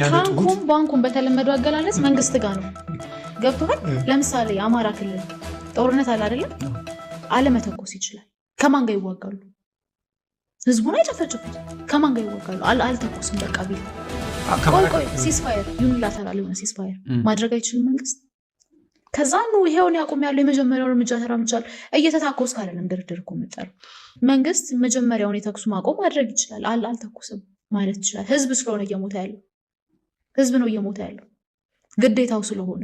ካንኩም ባንኩም በተለመደው አገላለጽ መንግስት ጋር ነው። ገብቶሃል? ለምሳሌ አማራ ክልል ጦርነት አለ አይደለም? አለመተኮስ ይችላል። ከማን ጋር ይዋጋሉ? ህዝቡን አይጨፈጭፉት። ከማን ጋር ይዋጋሉ? አልተኮስም በቃ ቢል ቆይ ሲስፋየር ዩኒላተራል የሆነ ሲስፋየር ማድረግ አይችልም መንግስት። ከዛ ነው ይሄውን ያቆም ያለው የመጀመሪያው እርምጃ ተራምጃል። እየተታኮስ ካለንም ድርድር እኮ መጣው መንግስት መጀመሪያውን የተኩስ ማቆም ማድረግ ይችላል። አልተኮስም ማለት ይችላል። ህዝብ ስለሆነ እየሞተ ያለው ህዝብ ነው እየሞተ ያለው ግዴታው ስለሆነ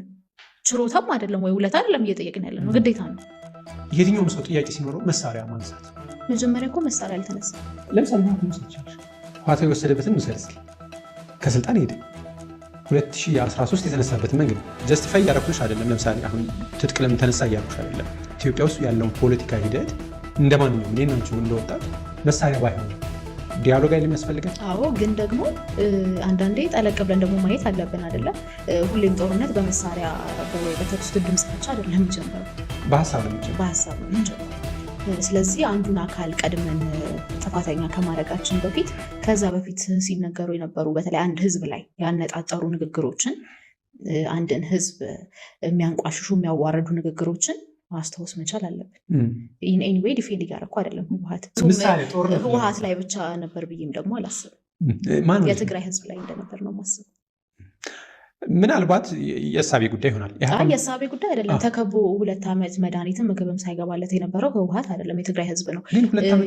ችሮታም አይደለም ወይ ውለታ አይደለም እየጠየቅን ያለ ነው ግዴታ ነው። የትኛውም ሰው ጥያቄ ሲኖረው መሳሪያ ማንሳት መጀመሪያ እኮ መሳሪያ አልተነሳ። ለምሳሌ ህወሓት የወሰደበትን ምሳሌ እስኪ ከስልጣን ሄደ 2013 የተነሳበትን መንገድ ጀስቲፋይ ያደረኩሽ አይደለም። ለምሳሌ አሁን ትጥቅ ለምን ተነሳ እያልኩሽ አይደለም። ኢትዮጵያ ውስጥ ያለውን ፖለቲካ ሂደት እንደማንኛውም እኔ ናቸው እንደወጣት መሳሪያ ባይሆን ዲያሎግ አይደለም ያስፈልጋል። አዎ ግን ደግሞ አንዳንዴ ጠለቅ ብለን ደግሞ ማየት አለብን አይደለም። ሁሌም ጦርነት በመሳሪያ በተኩስ ድምጽ ብቻ አይደለም የሚጀምረው፣ በሀሳብ ነው የሚጀምረው። ስለዚህ አንዱን አካል ቀድመን ጥፋተኛ ከማድረጋችን በፊት ከዛ በፊት ሲነገሩ የነበሩ በተለይ አንድ ህዝብ ላይ ያነጣጠሩ ንግግሮችን፣ አንድን ህዝብ የሚያንቋሽሹ የሚያዋረዱ ንግግሮችን ማስታወስ መቻል አለብን። ኤኒዌይ ዲፌንድ እያደረኩ አይደለም ህወሓት ላይ ብቻ ነበር ብዬም ደግሞ አላስብም። የትግራይ ህዝብ ላይ እንደነበር ነው ማስብ። ምናልባት የእሳቤ ጉዳይ ይሆናል። የእሳቤ ጉዳይ አይደለም። ተከቦ 2 ዓመት መድኃኒትም ምግብም ሳይገባለት የነበረው ህወሓት አይደለም የትግራይ ህዝብ ነው።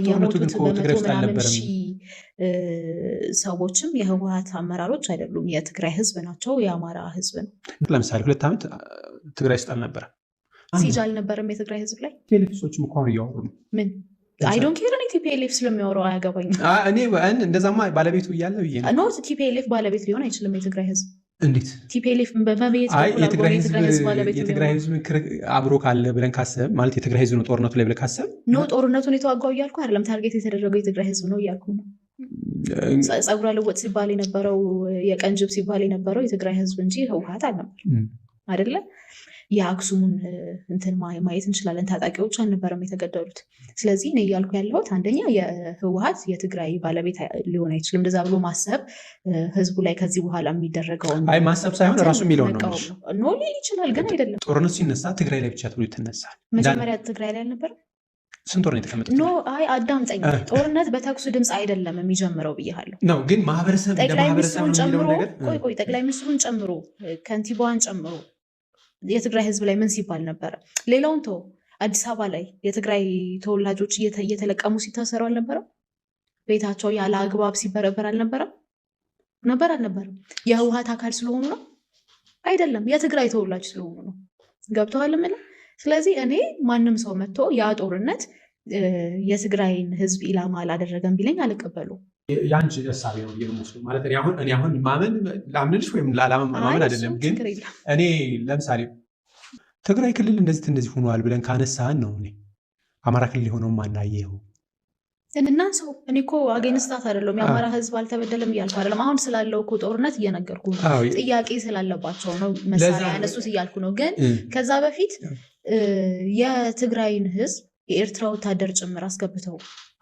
የሞቱት በመቶ ሰዎችም የህወሓት አመራሮች አይደሉም፣ የትግራይ ህዝብ ናቸው፣ የአማራ ህዝብ ነው። ለምሳሌ 2 ዓመት ትግራይ ውስጥ አልነበረም፣ ሲጅ አልነበረም የትግራይ ህዝብ ላይ። ቴሌቪዥኖችም እኮ አሁን እያወሩ ነው። ምን አይ ዶንት ኬር። ቲፒኤልኤፍ ስለሚያወራው አያገባኝም። እኔ እንደዛማ ባለቤቱ እያለው ነው። ቲፒኤልኤፍ ባለቤት ሊሆን አይችልም የትግራይ ህዝብ። እንዴት ቲፒኤልኤፍ በመቤት የትግራይ ህዝብ አብሮ ካለ ብለን ካሰብ ማለት የትግራይ ህዝብ ነው ጦርነቱ ላይ ብለን ካሰብ ነው ጦርነቱን የተዋጋው እያልኩ አይደለም። ታርጌት የተደረገው የትግራይ ህዝብ ነው እያልኩ ነው። ጸጉረ ልውጥ ሲባል የነበረው የቀንጅብ ሲባል የነበረው የትግራይ ህዝብ እንጂ ህወሓት አልነበረም አይደለ? የአክሱሙን እንትን ማየት እንችላለን። ታጣቂዎች አልነበረም የተገደሉት። ስለዚህ እኔ እያልኩ ያለሁት አንደኛ የህወሓት የትግራይ ባለቤት ሊሆን አይችልም። እንደዛ ብሎ ማሰብ ህዝቡ ላይ ከዚህ በኋላ የሚደረገውን ማሰብ ሳይሆን ራሱ የሚለው ነው ሊል ይችላል፣ ግን አይደለም። ጦርነቱ ሲነሳ ትግራይ ላይ ብቻ ተብሎ ይተነሳል። መጀመሪያ ትግራይ ላይ አልነበረም። ስንት ወር ነው የተቀመጠው? ኖ አይ አዳምጠኝ። ጦርነት በተኩስ ድምፅ አይደለም የሚጀምረው ብያለሁ ነው። ግን ማህበረሰብ ጠቅላይ ሚኒስትሩን ጨምሮ ከንቲባዋን ጨምሮ የትግራይ ህዝብ ላይ ምን ሲባል ነበረ? ሌላውን ተው። አዲስ አበባ ላይ የትግራይ ተወላጆች እየተለቀሙ ሲታሰሩ አልነበረም? ቤታቸው ያለ አግባብ ሲበረበር አልነበረም? አልነበረም? የህወሓት አካል ስለሆኑ ነው? አይደለም፣ የትግራይ ተወላጅ ስለሆኑ ነው። ገብተዋል ምን? ስለዚህ እኔ ማንም ሰው መጥቶ ያ ጦርነት የትግራይን ህዝብ ኢላማ አላደረገም ቢለኝ አልቀበሉም። ያንቺ ሀሳብ ነው የሚመስለው ማለት እኔ አሁን ማመን ላምንልሽ ወይም ላላማመን አይደለም። ግን እኔ ለምሳሌ ትግራይ ክልል እንደዚህ ሆኗል ብለን ካነሳን ነው እኔ አማራ ክልል የሆነው ማናየው እና ሰው እኔ እኮ አገንስታት አይደለም። የአማራ ህዝብ አልተበደለም እያልኩ አይደለም። አሁን ስላለው እኮ ጦርነት እየነገርኩ ጥያቄ ስላለባቸው ነው መሳሪያ ያነሱት እያልኩ ነው። ግን ከዛ በፊት የትግራይን ህዝብ የኤርትራ ወታደር ጭምር አስገብተው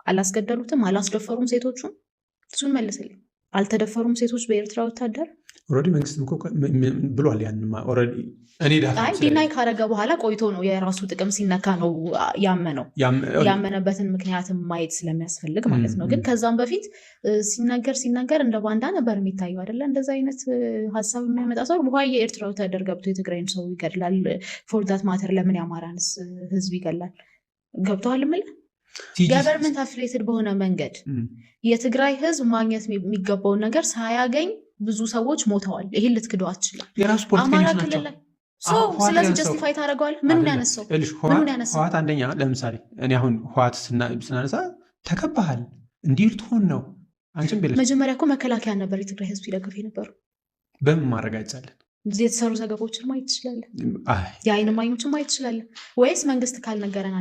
አላስገደሉትም? አላስደፈሩም? ሴቶቹን እሱን መልስልኝ። አልተደፈሩም ሴቶች በኤርትራ ወታደር? ኦልሬዲ መንግስት ብሏል። ዲናይ ካረገ በኋላ ቆይቶ ነው የራሱ ጥቅም ሲነካ ነው ያመነው። ያመነበትን ምክንያትም ማየት ስለሚያስፈልግ ማለት ነው። ግን ከዛም በፊት ሲናገር እንደ ባንዳ ነበር የሚታየው አይደለ? እንደዛ አይነት ሀሳብ የሚያመጣ ሰው በኋላ የኤርትራ ወታደር ገብቶ የትግራይን ሰው ይገድላል። ፎርዳት ማተር ለምን የአማራንስ ህዝብ ይገላል? ገብተዋል ምል ገቨርንመንት አፍሌትድ በሆነ መንገድ የትግራይ ህዝብ ማግኘት የሚገባውን ነገር ሳያገኝ ብዙ ሰዎች ሞተዋል። ይሄን ልትክደው አትችልም። አማራ ክልል ላይ ስለዚህ ጀስቲፋይ ታደርገዋል። ምኑን ያነሳው? ህወሓት አንደኛ ለምሳሌ እኔ አሁን ህወሓት ስናነሳ ተከባሃል እንዲህ ልትሆን ነው አንቺም ቤለሽ መጀመሪያ እኮ መከላከያ ነበር የትግራይ ህዝብ ይደግፍ የነበሩ። በምን ማረጋግጫለን? የተሰሩ ዘገቦችን ማየት ትችላለን። የአይን እማኞችን ማየት ትችላለን። ወይስ መንግስት ካልነገረን?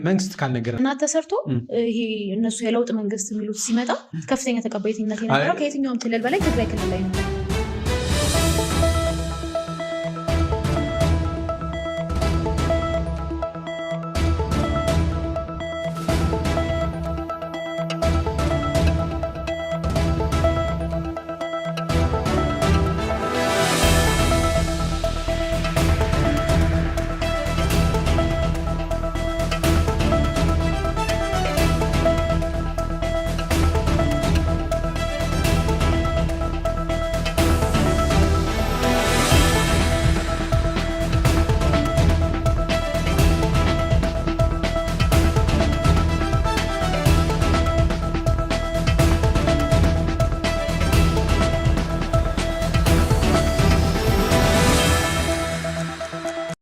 መንግስት ካልነገረን እና ተሰርቶ ይሄ እነሱ የለውጥ መንግስት የሚሉት ሲመጣ ከፍተኛ ተቀባይነት የነበረው ከየትኛውም ክልል በላይ ትግራይ ክልል ላይ ነው።